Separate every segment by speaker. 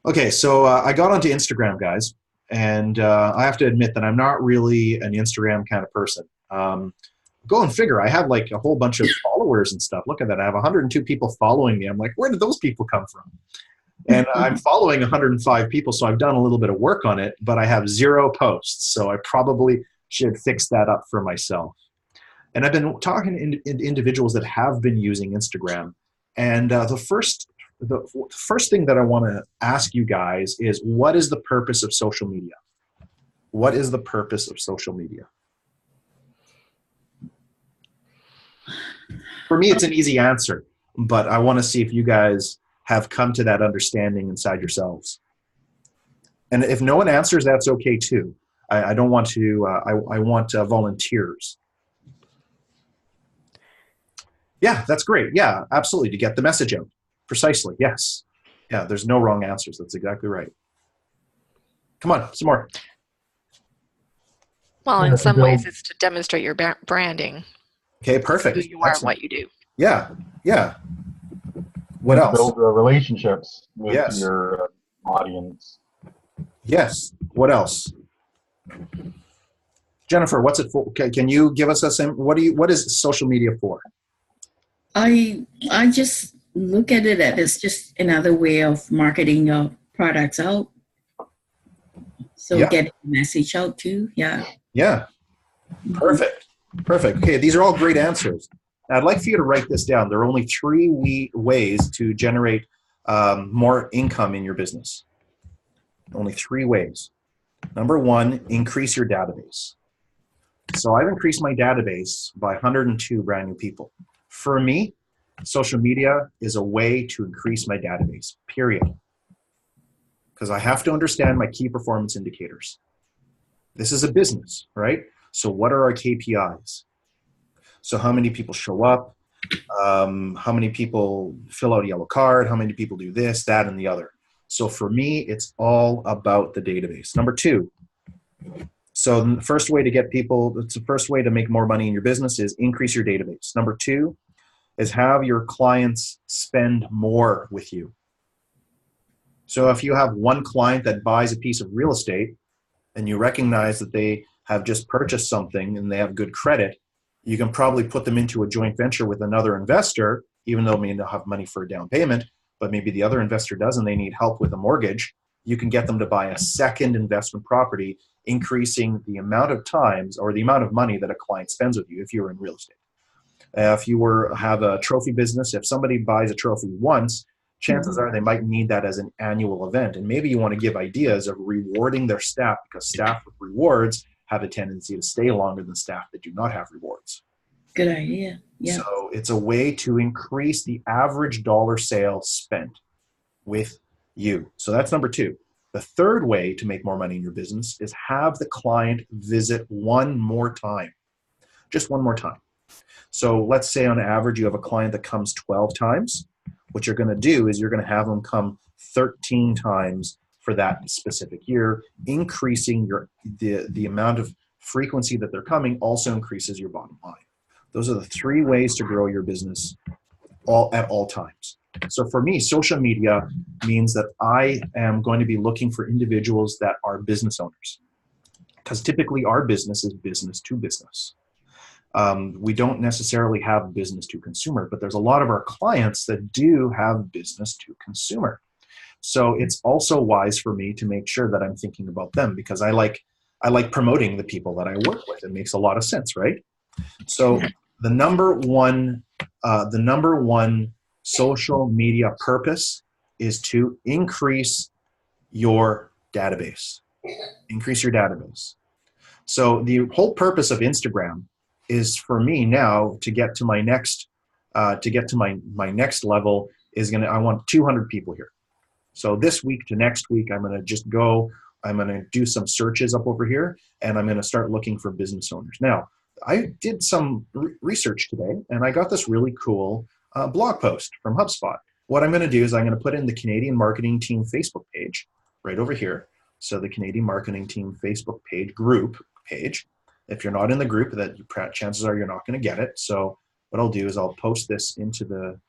Speaker 1: Okay, so I got onto Instagram, guys, and I have to admit that I'm not really an Instagram kind of person. Go and figure. I have like a whole bunch of followers and stuff. Look at that. I have 102 people following me. I'm like, where did those people come from? And I'm following 105 people, so I've done a little bit of work on it, but I have zero posts. So I probably should fix that up for myself. And I've been talking to individuals that have been using Instagram, and the first thing that I want to ask you guys is, what is the purpose of social media? What is the purpose of social media? For me, it's an easy answer, but I want to see if you guys have come to that understanding inside yourselves. And if no one answers, that's okay too. I don't want to. I want volunteers. Yeah, that's great. Yeah, absolutely. To get the message out. Precisely. Yes. Yeah, there's no wrong answers. That's exactly right. Come on, some more.
Speaker 2: Well, in
Speaker 3: Yeah, to
Speaker 2: some ways,
Speaker 3: build
Speaker 2: it's to demonstrate your branding,
Speaker 1: Okay,
Speaker 2: who
Speaker 1: perfect.
Speaker 2: you are and
Speaker 1: Excellent.
Speaker 2: what you do.
Speaker 1: Yeah, yeah. What
Speaker 3: to
Speaker 1: else?
Speaker 3: build relationships with
Speaker 1: Yes,
Speaker 3: your audience.
Speaker 1: yes. What else? Jennifer, what's it for? Okay, can you give us a what is social media for?
Speaker 4: I just look at it as just another way of marketing your products out. So
Speaker 1: Yeah,
Speaker 4: getting the message out too. Yeah.
Speaker 1: yeah.
Speaker 4: Mhm.
Speaker 1: Perfect. Perfect. Okay, these are all great answers. Now, I'd like for you to write this down. There are only three ways to generate more income in your business. Only three ways. Number one, increase your database. So I've increased my database by 102 brand new people. For me, social media is a way to increase my database, period. Because I have to understand my key performance indicators. This is a business, right? So what are our KPIs? So how many people show up? How many people fill out a yellow card? How many people do this, that, and the other? So for me, it's all about the database. Number two, so the first way to get people, it's the first way to make more money in your business is increase your database. Number two is have your clients spend more with you. So if you have one client that buys a piece of real estate and you recognize that they have just purchased something and they have good credit, you can probably put them into a joint venture with another investor, even though they may not have money for a down payment, but maybe the other investor does and they need help with a mortgage. You can get them to buy a second investment property, increasing the amount of times or the amount of money that a client spends with you if you're in real estate. If you have a trophy business, if somebody buys a trophy once, chances
Speaker 4: Mhm.
Speaker 1: are they might need that as an annual event. And maybe you want to give ideas of rewarding their staff, because staff with rewards have a tendency to stay longer than staff that do not have rewards.
Speaker 4: Good idea. Yeah.
Speaker 1: So it's a way to increase the average dollar sale spent with you. So that's number two. The third way to make more money in your business is have the client visit one more time, just one more time. So let's say on average you have a client that comes 12 times. What you're going to do is you're going to have them come 13 times for that specific year. Increasing the amount of frequency that they're coming also increases your bottom line. Those are the three ways to grow your business at all times. So for me, social media means that I am going to be looking for individuals that are business owners, because typically our business is business to business. We don't necessarily have business to consumer, but there's a lot of our clients that do have business to consumer. So it's also wise for me to make sure that I'm thinking about them, because I like promoting the people that I work with. It makes a lot of sense, right? So the number one social media purpose is to increase your database. Increase your database. So the whole purpose of Instagram is for me now to get to my next my next level is I want 200 people here. So this week to next week, I'm going to just go, I'm going to do some searches up over here, and I'm going to start looking for business owners. Now, I did some research today, and I got this really cool blog post from HubSpot. What I'm going to do is I'm going to put in the Canadian Marketing Team Facebook page right over here. So the Canadian Marketing Team Facebook page, group page. If you're not in the group, that chances are you're not going to get it. So what I'll do is I'll post this into the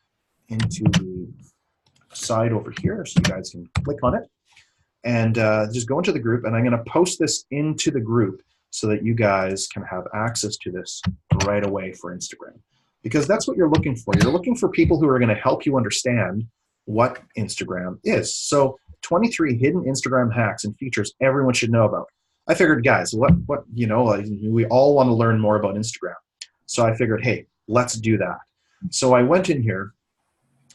Speaker 1: side over here so you guys can click on it. and just go into the group, and I'm going to post this into the group so that you guys can have access to this right away for Instagram. Because that's what you're looking for. You're looking for people who are going to help you understand what Instagram is. So 23 hidden Instagram hacks and features everyone should know about. I figured, guys, we all want to learn more about Instagram. So I figured, hey, let's do that. So I went in here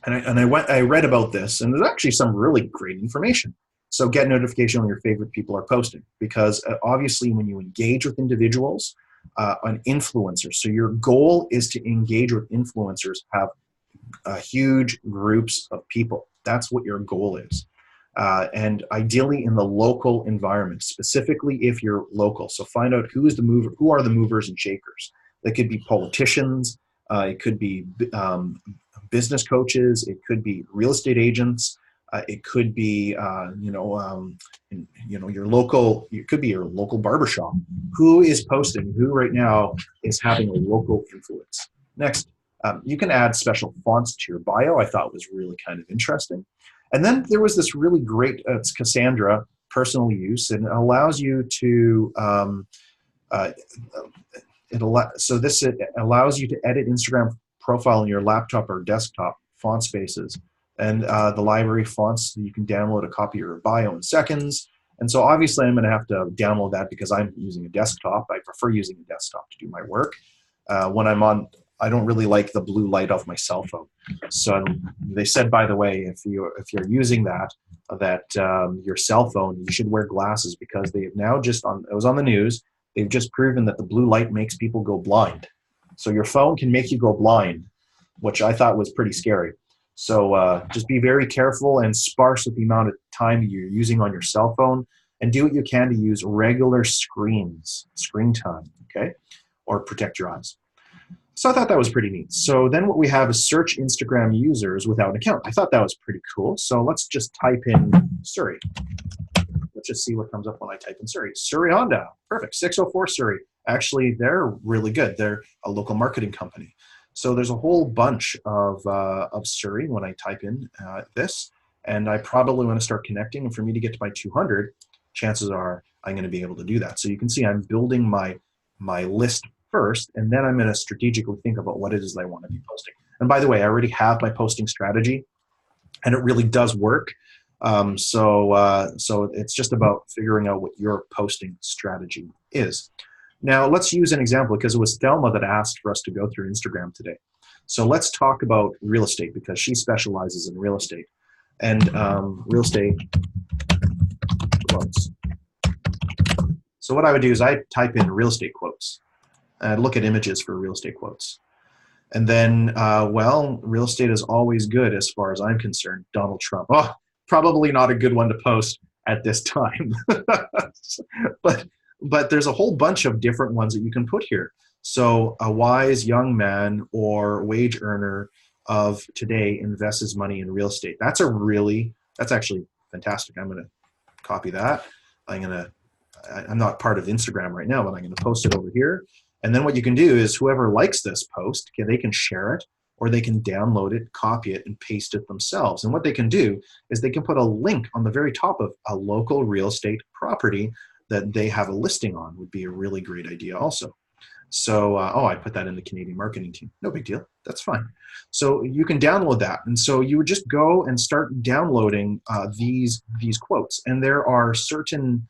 Speaker 1: and I read about this, and there's actually some really great information. So get notification when your favorite people are posting, because obviously when you engage with individuals, on influencers, so your goal is to engage with influencers, have huge groups of people. That's what your goal is. And ideally in the local environment, specifically if you're local. So find out who are the movers and shakers. They could be politicians, it could be business coaches, it could be real estate agents, it could be your local. It could be your local barbershop. Who is posting? Who right now is having a local influence? Next, you can add special fonts to your bio. I thought was really kind of interesting. And then there was this really great. It's Cassandra personal use, and it allows you to. It allows you to edit Instagram profile on your laptop or desktop font spaces. And the library fonts, you can download a copy of your bio in seconds. And so obviously I'm going to have to download that because I'm using a desktop. I prefer using a desktop to do my work. When I'm on, I don't really like the blue light of my cell phone. So they said, by the way, if you're using that your cell phone, you should wear glasses, because they have now it was on the news, they've just proven that the blue light makes people go blind. So your phone can make you go blind, which I thought was pretty scary. So just be very careful and sparse with the amount of time you're using on your cell phone, and do what you can to use regular screen time, okay? Or protect your eyes. So I thought that was pretty neat. So then what we have is search Instagram users without an account. I thought that was pretty cool. So let's just type in Surrey. Let's just see what comes up when I type in Surrey. Surrey Honda, perfect, 604 Surrey. Actually, they're really good. They're a local marketing company. So there's a whole bunch of Surrey when I type in this, and I probably want to start connecting. And for me to get to my 200, chances are I'm going to be able to do that. So you can see I'm building my list first, and then I'm going to strategically think about what it is I want to be posting. And by the way, I already have my posting strategy, and it really does work. So it's just about figuring out what your posting strategy is. Now, let's use an example, because it was Thelma that asked for us to go through Instagram today. So let's talk about real estate, because she specializes in real estate. And real estate quotes. So what I would do is I type in real estate quotes. And I'd look at images for real estate quotes. And then, real estate is always good as far as I'm concerned. Donald Trump. Oh, probably not a good one to post at this time. But there's a whole bunch of different ones that you can put here. So a wise young man or wage earner of today invests his money in real estate. That's actually fantastic. I'm going to copy that. I'm not part of Instagram right now, but I'm going to post it over here. And then what you can do is whoever likes this post, they can share it, or they can download it, copy it, and paste it themselves. And what they can do is they can put a link on the very top of a local real estate property that they have a listing on. Would be a really great idea also. So, I put that in the Canadian marketing team. No big deal. That's fine. So you can download that. And so you would just go and start downloading these quotes. And there are certain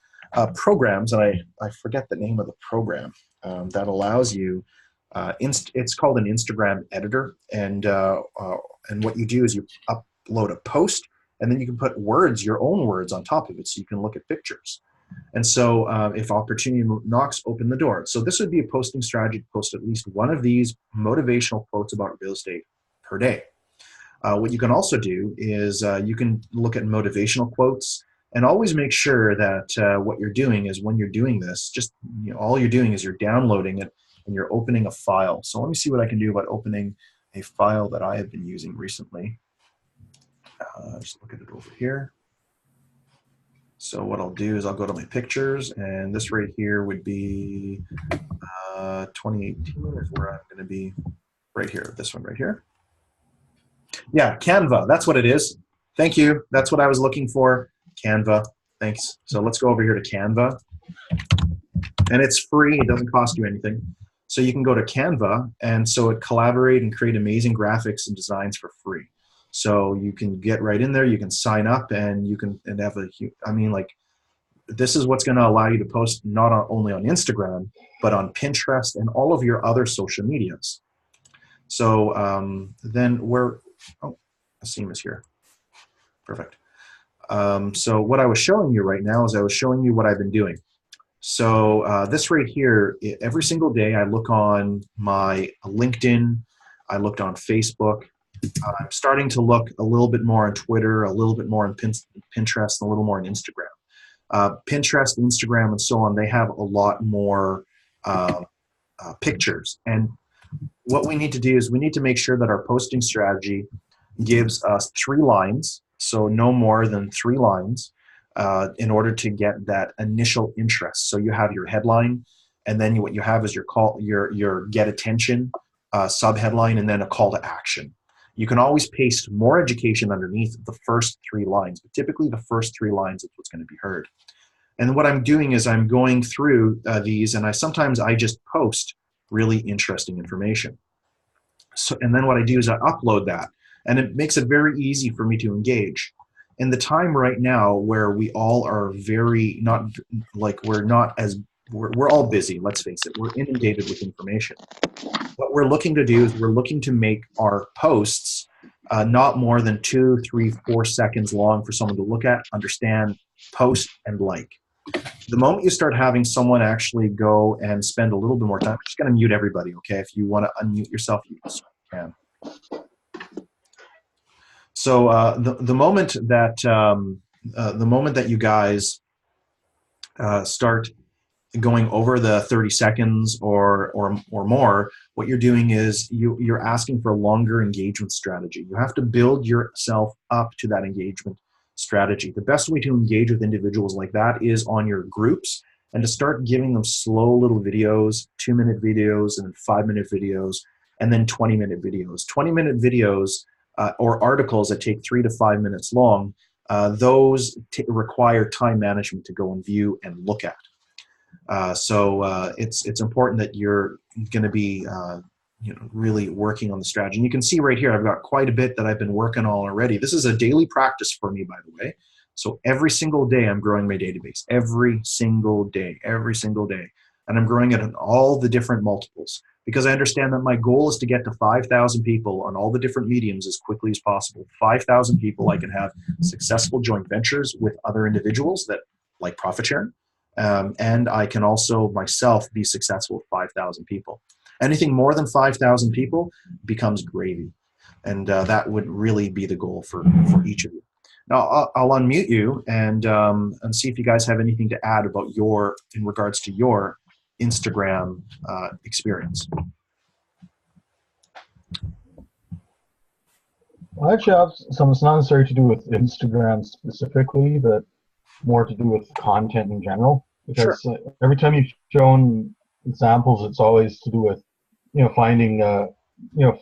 Speaker 1: programs, and I forget the name of the program, that allows you, it's called an Instagram editor. And what you do is you upload a post, and then you can put your own words on top of it, so you can look at pictures. And so if opportunity knocks, open the door. So this would be a posting strategy to post at least one of these motivational quotes about real estate per day. What you can also do is you can look at motivational quotes, and always make sure that what you're doing is, when you're doing this, just all you're doing is you're downloading it and you're opening a file. So let me see what I can do about opening a file that I have been using recently. Just look at it over here. So what I'll do is I'll go to my pictures, and this right here would be 2018 is where I'm going to be, right here, this one right here. Yeah, Canva, that's what it is. Thank you. That's what I was looking for, Canva. Thanks. So let's go over here to Canva. And it's free. It doesn't cost you anything. So you can go to Canva, and so it collaborate and create amazing graphics and designs for free. So you can get right in there. You can sign up, and you can have a. I mean, like, this is what's going to allow you to post not only on Instagram, but on Pinterest and all of your other social medias. So then Asim is here. Perfect. So what I was showing you right now is I was showing you what I've been doing. So this right here, every single day I look on my LinkedIn, I looked on Facebook. I'm starting to look a little bit more on Twitter, a little bit more on Pinterest, and a little more on Instagram. Pinterest, Instagram, and so on, they have a lot more pictures. And what we need to do is we need to make sure that our posting strategy gives us 3 lines, so no more than 3 lines, in order to get that initial interest. So you have your headline, and then what you have is your get attention subheadline, and then a call to action. You can always paste more education underneath the first 3 lines, but typically the first 3 lines is what's going to be heard. And what I'm doing is I'm going through these, and sometimes I just post really interesting information. So, and then what I do is I upload that, and it makes it very easy for me to engage. In the time right now where we all are very we're all busy, let's face it, we're inundated with information. What we're looking to do is we're looking to make our posts not more than 2, 3, 4 seconds long for someone to look at, understand, post, and like. The moment you start having someone actually go and spend a little bit more time, I'm just going to mute everybody, okay? If you want to unmute yourself, you can. So the moment that you guys start going over the 30 seconds or more, what you're doing is you're asking for a longer engagement strategy. You have to build yourself up to that engagement strategy. The best way to engage with individuals like that is on your groups, and to start giving them slow little videos, 2-minute videos, and 5-minute videos, and then 20-minute videos. 20-minute videos or articles that take 3 to 5 minutes long, those require time management to go and view and look at. So it's important that you're going to be really working on the strategy. And you can see right here, I've got quite a bit that I've been working on already. This is a daily practice for me, by the way. So every single day I'm growing my database. Every single day. And I'm growing it in all the different multiples, because I understand that my goal is to get to 5,000 people on all the different mediums as quickly as possible. 5,000 people, I can have successful joint ventures with other individuals that like profit sharing. And I can also myself be successful with 5,000 people. Anything more than 5,000 people becomes gravy. And that would really be the goal for each of you. Now, I'll unmute you and see if you guys have anything to add about in regards to your Instagram experience.
Speaker 3: I actually have some. It's not necessarily to do with Instagram specifically, but more to do with content in general. Because
Speaker 1: Sure.
Speaker 3: Every time you've shown examples, it's always to do with finding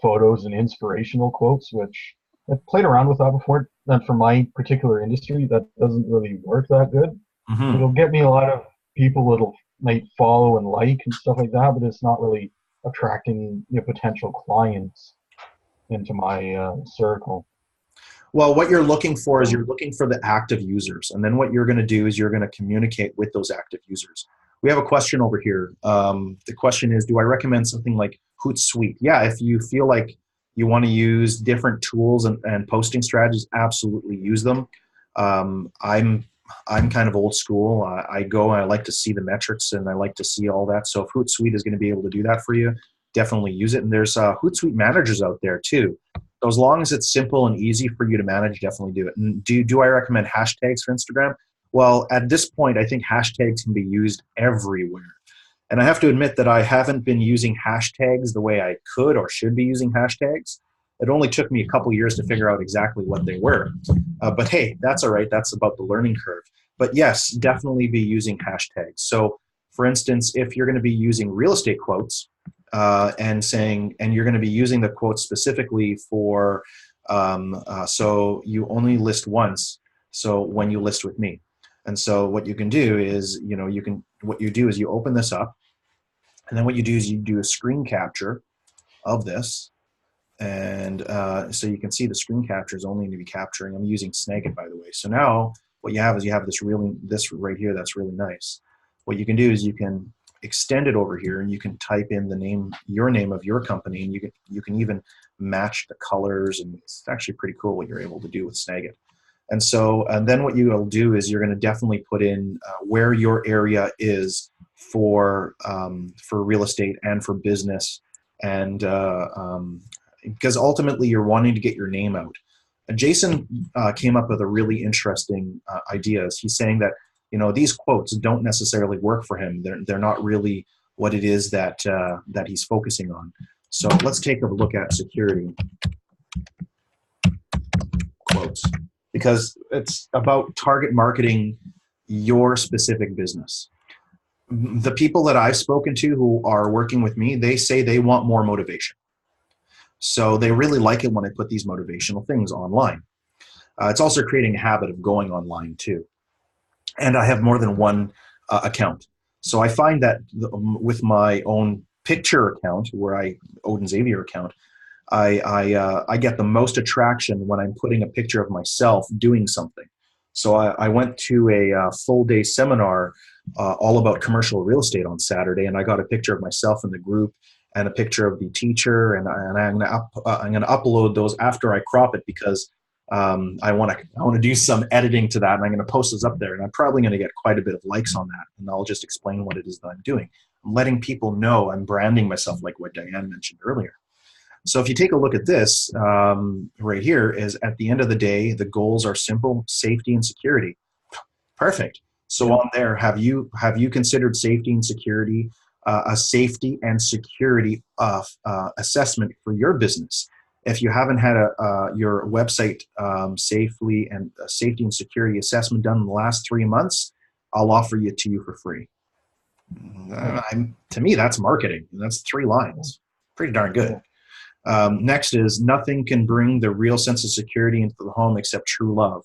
Speaker 3: photos and inspirational quotes, which I've played around with that before. And for my particular industry, that doesn't really work that good.
Speaker 1: Mm-hmm.
Speaker 3: It'll get me a lot of people that'll might follow and like and stuff like that, but it's not really attracting potential clients into my circle.
Speaker 1: Well, what you're looking for is you're looking for the active users. And then what you're going to do is you're going to communicate with those active users. We have a question over here. The question is, do I recommend something like Hootsuite? Yeah, if you feel like you want to use different tools and posting strategies, absolutely use them. I'm kind of old school. I go and I like to see the metrics and I like to see all that. So if Hootsuite is going to be able to do that for you, definitely use it. And there's Hootsuite managers out there too. So as long as it's simple and easy for you to manage, definitely do it. And do I recommend hashtags for Instagram? Well, at this point, I think hashtags can be used everywhere. And I have to admit that I haven't been using hashtags the way I could or should be using hashtags. It only took me a couple years to figure out exactly what they were. But hey, that's all right. That's about the learning curve. But yes, definitely be using hashtags. So for instance, if you're going to be using real estate quotes and you're going to be using the quotes specifically for, so you only list once. So when you list with me. And so what you can do is, what you do is you open this up, and then what you do is you do a screen capture of this. And so you can see the screen capture is only going to be capturing. I'm using Snagit, by the way. So now what you have is you have this right here that's really nice. What you can do is you can extend it over here, and you can type in your name of your company, and you can even match the colors, and it's actually pretty cool what you're able to do with Snagit. And then what you will do is you're going to definitely put in where your area is for real estate and for business, and because ultimately you're wanting to get your name out. And Jason came up with a really interesting ideas. He's saying that these quotes don't necessarily work for him. They're not really what it is that he's focusing on. So let's take a look at security quotes, because it's about target marketing your specific business. The people that I've spoken to who are working with me, they say they want more motivation. So they really like it when I put these motivational things online. It's also creating a habit of going online too. And I have more than one account. So I find that with my own picture account, Odin Xavier account, I get the most attraction when I'm putting a picture of myself doing something. So I went to a full day seminar all about commercial real estate on Saturday, and I got a picture of myself in the group and a picture of the teacher, and I'm going to upload those after I crop it, because I want to do some editing to that, and I'm going to post those up there, and I'm probably going to get quite a bit of likes on that, and I'll just explain what it is that I'm doing. I'm letting people know I'm branding myself, like what Diane mentioned earlier. So if you take a look at this right here, is at the end of the day, the goals are simple: safety and security. Perfect. So on there, have you considered safety and security, a safety and security assessment for your business? If you haven't had your website safety and security assessment done in the last 3 months, I'll offer it to you for free. To me, that's marketing. That's 3 lines. Pretty darn good. Next is, nothing can bring the real sense of security into the home except true love.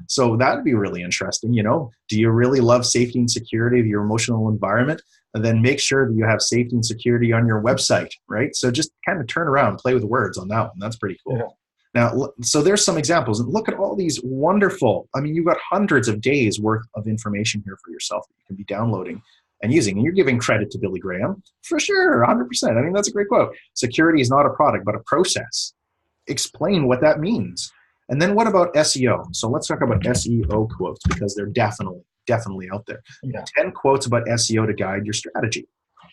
Speaker 1: So that'd be really interesting. Do you really love safety and security of your emotional environment? And then make sure that you have safety and security on your website, right? So just kind of turn around, play with words on that one. That's pretty cool. Yeah. Now, so there's some examples, and look at all these wonderful, you've got hundreds of days worth of information here for yourself that you can be downloading and using. And you're giving credit to Billy Graham for sure, 100%. That's a great quote. Security is not a product, but a process. Explain what that means. And then what about SEO? So let's talk about SEO quotes, because they're definitely out there. Yeah. 10 quotes about SEO to guide your strategy.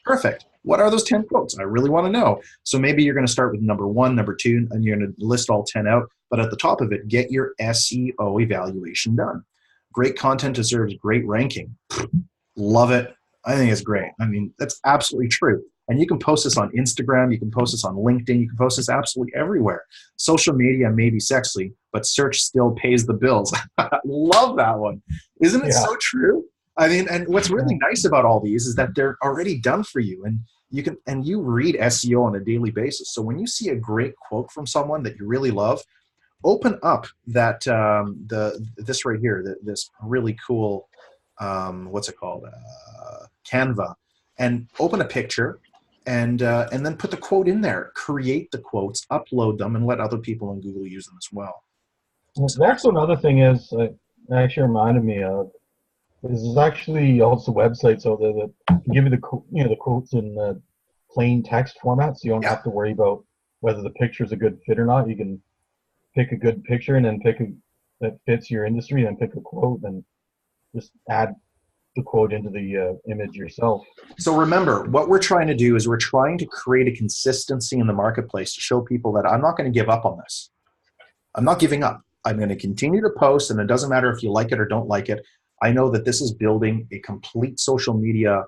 Speaker 1: Perfect. What are those 10 quotes? I really want to know. So maybe you're going to start with number 1, number 2, and you're going to list all 10 out. But at the top of it, get your SEO evaluation done. Great content deserves great ranking. Love it. I think it's great. That's absolutely true. And you can post this on Instagram, you can post this on LinkedIn, you can post this absolutely everywhere. Social media may be sexy, but search still pays the bills. Love that one. Isn't it so true? And what's really nice about all these is that they're already done for you, and you read SEO on a daily basis. So when you see a great quote from someone that you really love, open up that this right here, this really cool what's it called? Canva, and open a picture. And then put the quote in there. Create the quotes, upload them, and let other people on Google use them as well.
Speaker 3: Also, another thing is, actually reminded me of, is actually also websites out there that can give you the quotes in the plain text format, so you don't have to worry about whether the picture is a good fit or not. You can pick a good picture and then pick that fits your industry, and pick a quote and just add the quote into the image yourself.
Speaker 1: So remember, what we're trying to do is we're trying to create a consistency in the marketplace to show people that I'm not going to give up on this. I'm not giving up. I'm going to continue to post, and it doesn't matter if you like it or don't like it. I know that this is building a complete social media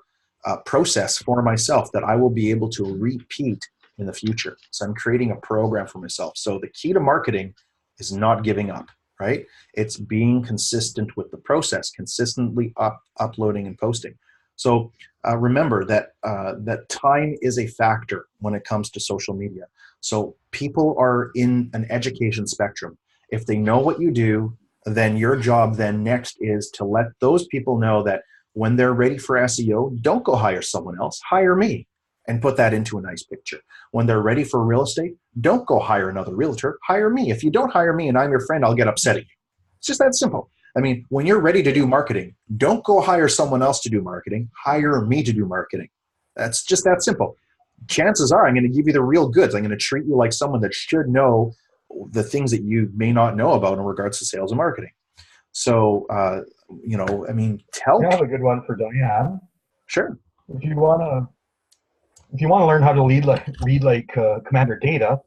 Speaker 1: process for myself that I will be able to repeat in the future. So I'm creating a program for myself. So the key to marketing is not giving up. Right? It's being consistent with the process, consistently uploading and posting. So remember that that time is a factor when it comes to social media. So people are in an education spectrum. If they know what you do, then your job then next is to let those people know that when they're ready for SEO, don't go hire someone else, hire me, and put that into a nice picture. When they're ready for real estate, don't go hire another realtor, hire me. If you don't hire me and I'm your friend, I'll get upset at you. It's just that simple. I mean, when you're ready to do marketing, don't go hire someone else to do marketing, hire me to do marketing. That's just that simple. Chances are I'm going to give you the real goods. I'm going to treat you like someone that should know the things that you may not know about in regards to sales and marketing. So, you know, I mean,
Speaker 3: I have a good one for Diane.
Speaker 1: Sure.
Speaker 3: If you want to learn how to read like Commander Data,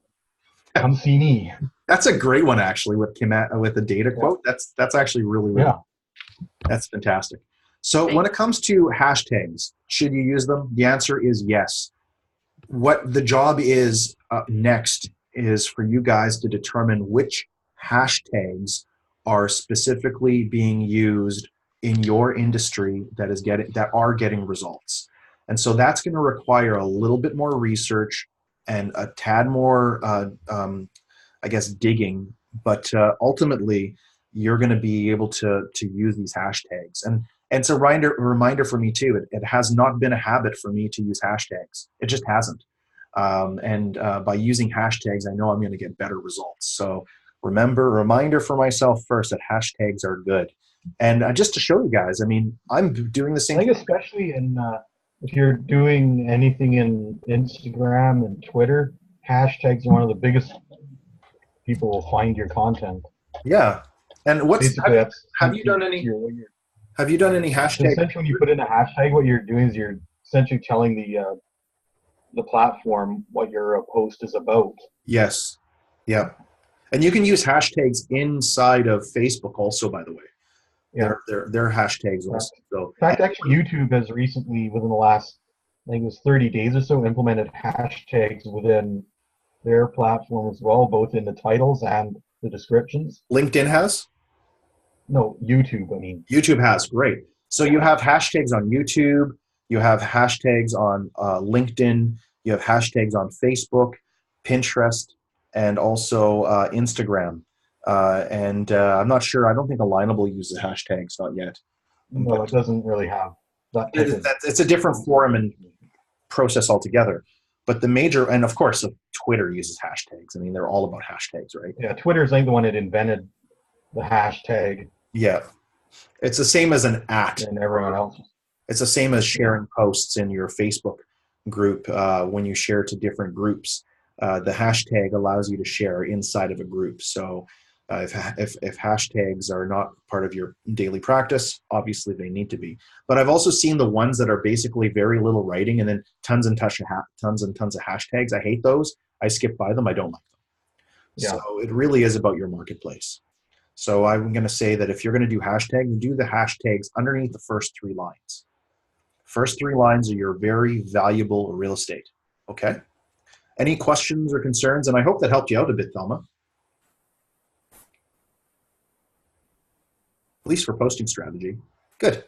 Speaker 3: come see me.
Speaker 1: That's a great one, actually, with the data quote. That's actually really that's fantastic. So when it comes to hashtags, should you use them? The answer is yes. What the job is next is for you guys to determine which hashtags are specifically being used in your industry that are getting results. And so that's going to require a little bit more research and a tad more, I guess, digging. But ultimately, you're going to be able to use these hashtags. And it's a reminder for me too. It has not been a habit for me to use hashtags. It just hasn't. By using hashtags, I know I'm going to get better results. So reminder for myself first that hashtags are good. And just to show you guys, I mean, I'm doing the same.
Speaker 3: I think especially if you're doing anything in Instagram and Twitter, hashtags are one of the biggest people will find your content.
Speaker 1: Yeah. And have you done any hashtags?
Speaker 3: Essentially, when you put in a hashtag, what you're doing is you're essentially telling the platform what your post is about.
Speaker 1: Yes. Yeah. And you can use hashtags inside of Facebook also, by the way.
Speaker 3: Yeah.
Speaker 1: They're hashtags also. So,
Speaker 3: in fact, actually, YouTube has recently, within the last, I think it was 30 days or so, implemented hashtags within their platform as well, both in the titles and the descriptions.
Speaker 1: LinkedIn has?
Speaker 3: No, YouTube, I mean.
Speaker 1: YouTube has, great. So you have hashtags on YouTube, you have hashtags on LinkedIn, you have hashtags on Facebook, Pinterest, and also Instagram. I'm not sure, I don't think Alignable uses hashtags, not yet.
Speaker 3: No, it doesn't really have that.
Speaker 1: It's a different forum and process altogether. But the major, and of course, Twitter uses hashtags. I mean, they're all about hashtags, right?
Speaker 3: Yeah, Twitter's like the one that invented the hashtag.
Speaker 1: Yeah. It's the same as an @
Speaker 3: and everyone else.
Speaker 1: It's the same as sharing posts in your Facebook group when you share to different groups. The hashtag allows you to share inside of a group. So if hashtags are not part of your daily practice, obviously they need to be. But I've also seen the ones that are basically very little writing and then tons and tons of hashtags. I hate those. I skip by them. I don't like them. Yeah. So it really is about your marketplace. So I'm going to say that if you're going to do hashtags, do the hashtags underneath the first 3 lines. First 3 lines are your very valuable real estate. Okay? Any questions or concerns? And I hope that helped you out a bit, Thelma. At least for posting strategy. Good.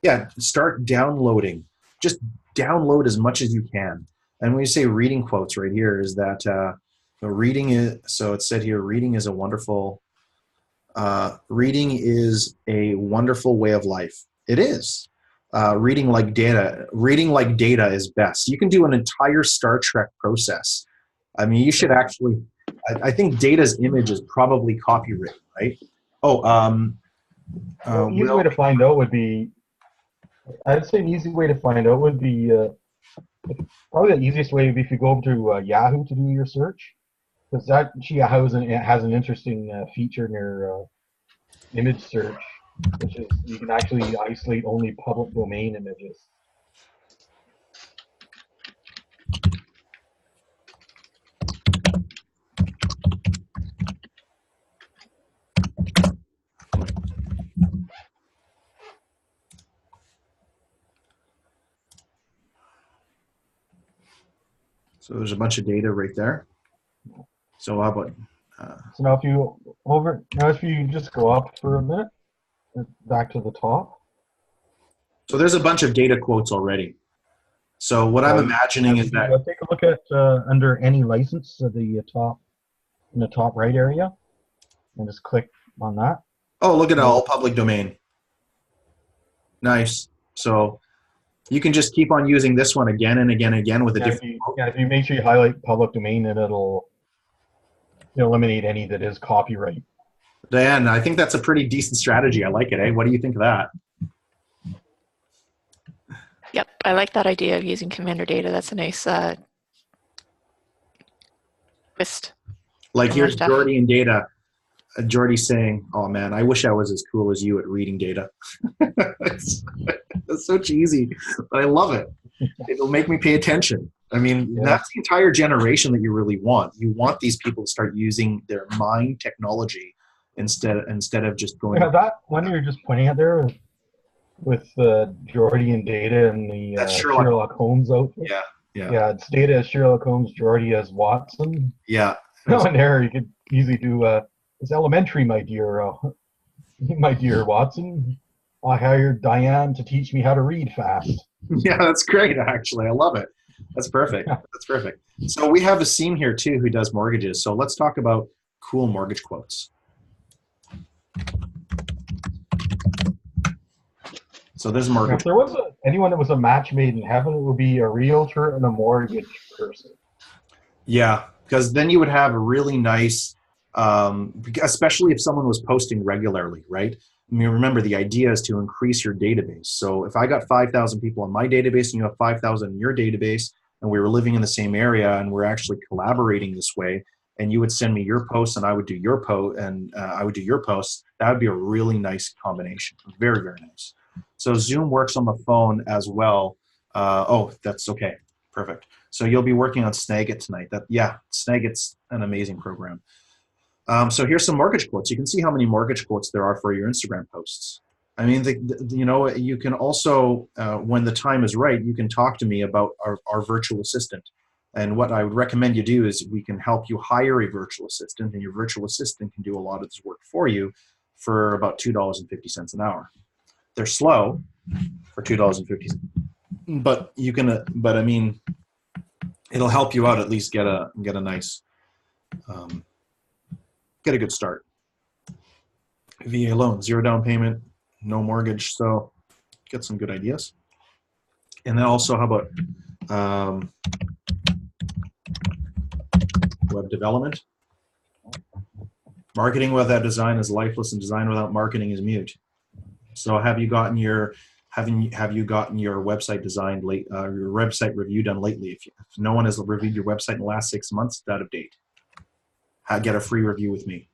Speaker 1: Yeah, start downloading. Just download as much as you can. And when you say reading quotes right here is that so it said here, reading is a wonderful way of life. It is. Reading like data is best. You can do an entire Star Trek process. I mean, you should actually, I think Data's image is probably copywritten, right?
Speaker 3: Easy way to find out would be, I'd say an easy way to find out would be, probably the easiest way would be if you go over to Yahoo to do your search, because Yahoo has an interesting feature in your image search, which is you can actually isolate only public domain images.
Speaker 1: So there's a bunch of data right there. So how about?
Speaker 3: So now if you just go up for a minute, back to the top.
Speaker 1: So there's a bunch of data quotes already. So what I'm imagining is that
Speaker 3: take a look at under any license in the top right area, and just click on that.
Speaker 1: Oh, look at all public domain. Nice. So you can just keep on using this one again and again and again with a different.
Speaker 3: If you make sure you highlight public domain, and it'll eliminate any that is copyright.
Speaker 1: Dan, I think that's a pretty decent strategy. I like it. Eh? What do you think of that?
Speaker 2: Yep, I like that idea of using Commander data. That's a nice twist.
Speaker 1: Like
Speaker 2: And
Speaker 1: here's
Speaker 2: more stuff.
Speaker 1: Jordy and data. Jordy saying, "Oh man, I wish I was as cool as you at reading data." it's so cheesy, but I love it. It'll make me pay attention. I mean, that's the entire generation that you really want. You want these people to start using their mind technology instead of just going.
Speaker 3: Yeah, that one you're just pointing at there with Jordy and data and the
Speaker 1: That's Sherlock.
Speaker 3: Sherlock Holmes outfit.
Speaker 1: Yeah.
Speaker 3: It's data as Sherlock Holmes, Jordy as Watson.
Speaker 1: Yeah.
Speaker 3: In there, you could easily do it's elementary, my dear Watson. I hired Diane to teach me how to read fast.
Speaker 1: Yeah, that's great. Actually, I love it. That's perfect. That's perfect. So we have Asim here too, who does mortgages. So let's talk about cool mortgage quotes. So there's
Speaker 3: If
Speaker 1: mortgage.
Speaker 3: there was anyone that was a match made in heaven, it would be a realtor and a mortgage person.
Speaker 1: Yeah, because then you would have a really nice, especially if someone was posting regularly, right? I mean, remember the idea is to increase your database. So if I got 5,000 people on my database and you have 5,000 in your database, and we were living in the same area and we're actually collaborating this way, and you would send me your posts and I would do your post and I would do your posts, that would be a really nice combination. Very, very nice. So Zoom works on the phone as well. Oh, that's okay. Perfect. So you'll be working on Snagit tonight. Snagit's an amazing program. So here's some mortgage quotes. You can see how many mortgage quotes there are for your Instagram posts. I mean, you can also, when the time is right, you can talk to me about our virtual assistant. And what I would recommend you do is we can help you hire a virtual assistant, and your virtual assistant can do a lot of this work for you for about $2.50 an hour. They're slow for $2.50, but you can. But I mean, it'll help you out at least get a nice, get a good start. VA loan, 0 down payment, no mortgage. So get some good ideas. And then also, how about web development? Marketing without design is lifeless, and design without marketing is mute. So have you gotten your website designed late, your website review done lately? If no one has reviewed your website in the last 6 months, it's out of date. Get a free review with me.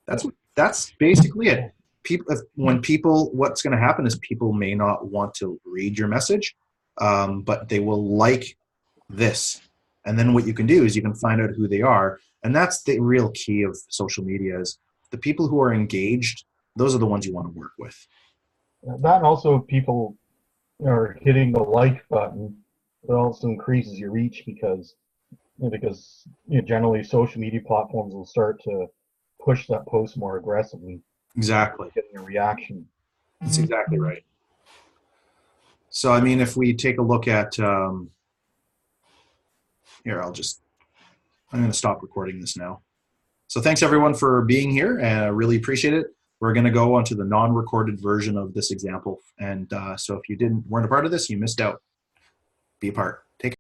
Speaker 1: That's basically it. What's going to happen is people may not want to read your message, but they will like this. And then what you can do is you can find out who they are. And that's the real key of social media is the people who are engaged, those are the ones you want to work with.
Speaker 3: That and also people are hitting the like button. It also increases your reach because generally social media platforms will start to push that post more aggressively.
Speaker 1: Exactly.
Speaker 3: Getting a reaction.
Speaker 1: That's exactly right. So, I mean, if we take a look at, here, I'm going to stop recording this now. So thanks everyone for being here, and I really appreciate it. We're going to go onto the non-recorded version of this example. And so if you weren't a part of this, you missed out. Be a part. Take care.